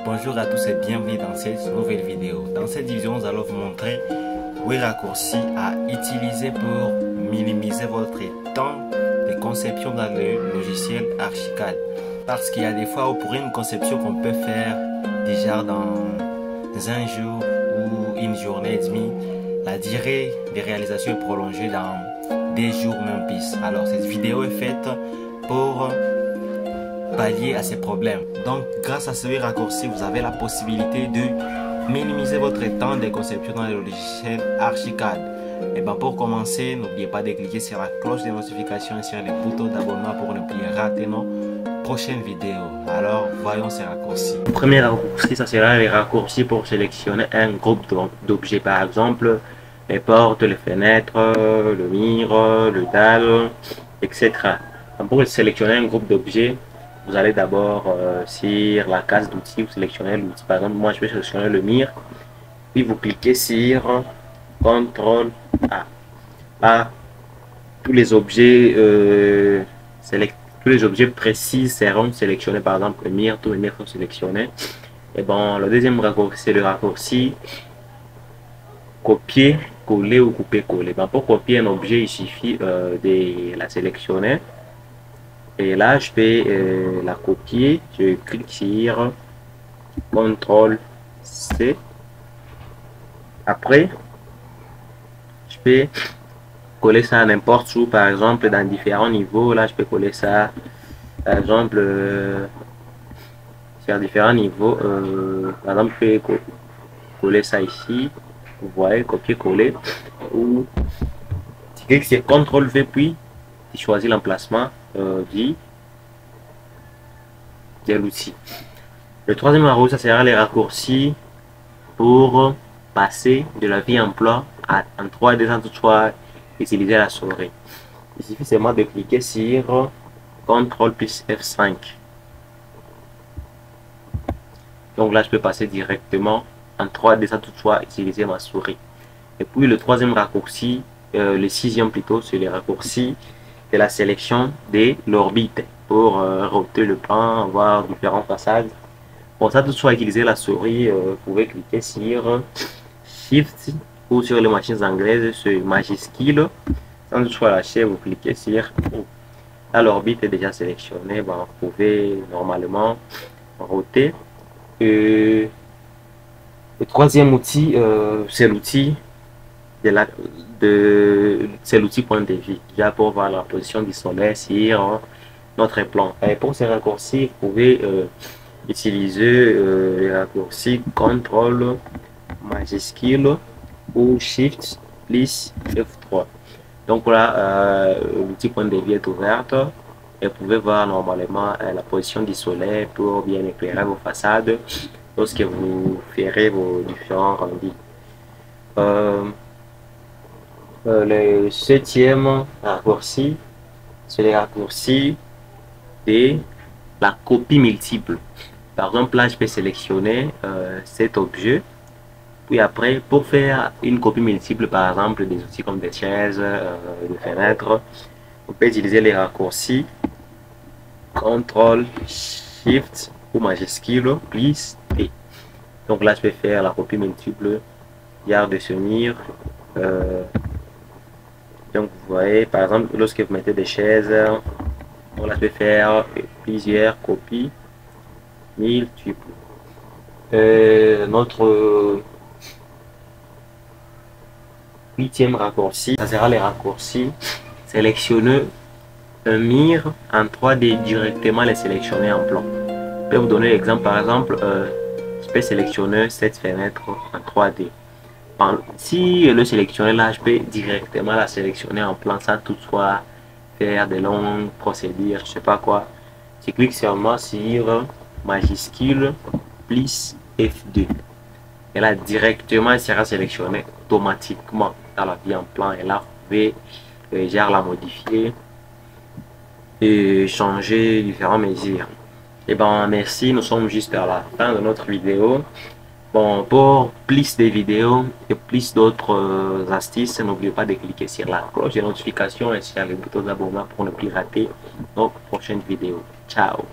Bonjour à tous et bienvenue dans cette nouvelle vidéo. Dans cette vidéo, nous allons vous montrer 8 raccourcis à utiliser pour minimiser votre temps de conception dans le logiciel Archicad. Parce qu'il y a des fois où pour une conception qu'on peut faire déjà dans un jour ou une journée et demie, la durée de réalisation est prolongée dans des jours même plus. Alors cette vidéo est faite pour pallier à ces problèmes. Donc grâce à ce raccourci, vous avez la possibilité de minimiser votre temps de conception dans le logiciel Archicad. Et bien pour commencer, n'oubliez pas de cliquer sur la cloche de notification et sur le bouton d'abonnement pour ne plus rater nos prochaines vidéos. Alors voyons ces raccourcis. Le premier raccourci, ça sera les raccourcis pour sélectionner un groupe d'objets, par exemple les portes, les fenêtres, le mur, le dalle, etc. Donc, pour sélectionner un groupe d'objets, vous allez d'abord sur la case d'outils, vous sélectionnez l'outil. Par exemple, moi je vais sélectionner le mur, puis vous cliquez sur CTRL A. Là, tous les objets précis seront sélectionnés. Par exemple, le mur, tous les murs sont sélectionnés. Et bon, le deuxième raccourci, c'est le raccourci copier, coller ou couper, coller. Bon, pour copier un objet, il suffit de la sélectionner. Et là, je vais la copier. Je clique sur CTRL-C. Après, je peux coller ça n'importe où, par exemple, dans différents niveaux. Là, je peux coller ça, par exemple, sur différents niveaux. Par exemple, je peux coller ça ici. Vous voyez, copier-coller. Ou tu cliques sur CTRL-V, puis tu choisis l'emplacement de l'outil. Le troisième raccourci, ça sera les raccourcis pour passer de la vue emploi en 3D sans toutefois utiliser la souris. Il suffit seulement de cliquer sur CTRL plus F5. Donc là, je peux passer directement en 3D sans toutefois utiliser ma souris. Et puis le troisième raccourci, le sixième plutôt, c'est les raccourcis de la sélection de l'orbite pour roter le plan, voir différents passages. Pour ça, toutefois utiliser la souris, vous pouvez cliquer sur Shift ou sur les machines anglaises sur majuscule. Sans toutefois lâcher, vous cliquez sur là, l'orbite est déjà sélectionnée. Bon, vous pouvez normalement roter. Le troisième outil, c'est l'outil c'est l'outil point de vue, déjà pour voir la position du soleil sur notre plan. Et pour ces raccourcis, vous pouvez utiliser les raccourcis CTRL majuscule ou Shift plus F3. Donc là, l'outil point de vue est ouverte et vous pouvez voir normalement la position du soleil pour bien éclairer vos façades lorsque vous ferez vos différents rendus. Le septième raccourci, c'est le raccourci de la copie multiple. Par exemple, là, je peux sélectionner cet objet. Puis après, pour faire une copie multiple, par exemple, des outils comme des chaises, des fenêtres, on peut utiliser les raccourcis CTRL, SHIFT ou majuscule, plus T. Donc là, je peux faire la copie multiple de ce mur. Donc vous voyez, par exemple, lorsque vous mettez des chaises, on là, je peux faire plusieurs copies multiples. Notre huitième raccourci, ça sera les raccourcis sélectionner un mur en 3D directement, les sélectionner en plan. Je peux vous donner l'exemple, par exemple, je peux sélectionner cette fenêtre en 3D. Si le sélectionner là, je peux directement la sélectionner en plan sans toutefois faire de longues procédures, je sais pas quoi. Je clique seulement sur majuscule plus F2. Et là, directement, elle sera sélectionnée automatiquement dans la vue en plan. Et là, vous pouvez déjà la modifier et changer différentes mesures. Et ben merci, nous sommes juste à la fin de notre vidéo. Bon, pour plus de vidéos et plus d'autres astuces, n'oubliez pas de cliquer sur la cloche de notification et sur le bouton d'abonnement pour ne plus rater nos prochaines vidéos. Ciao!